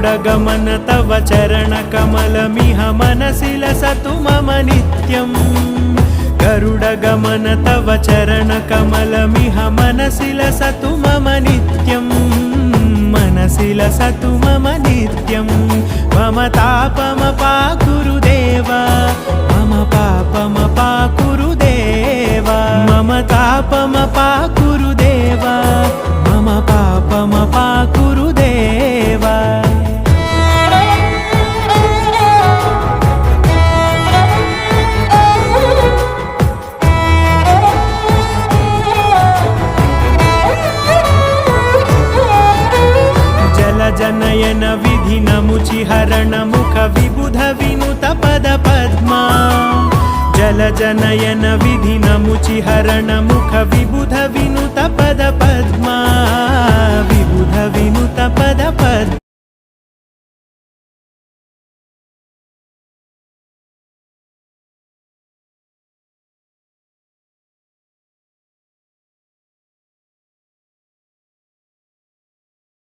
गरुडगमन तव चरणकमलमिह मनसि लसतु मम नित्यम् गरुडगमन तव चरणकमलमिह मनसि लसतु मम नित्यम् मनसि लसतु मम नित्यम् मम तापमपाकुरुदेव मम पापमपाकुरुदेव मम तापमपाकुरुदेव मम पापमपाकुरुदेव जनयन विधिनमुचिहरण मुख विबुध विनुत पद पद्मा जलजनयन विधिनमुचिहरण मुख विबुध विनुत पद पद्मा विबुध विनुत पद पद्मा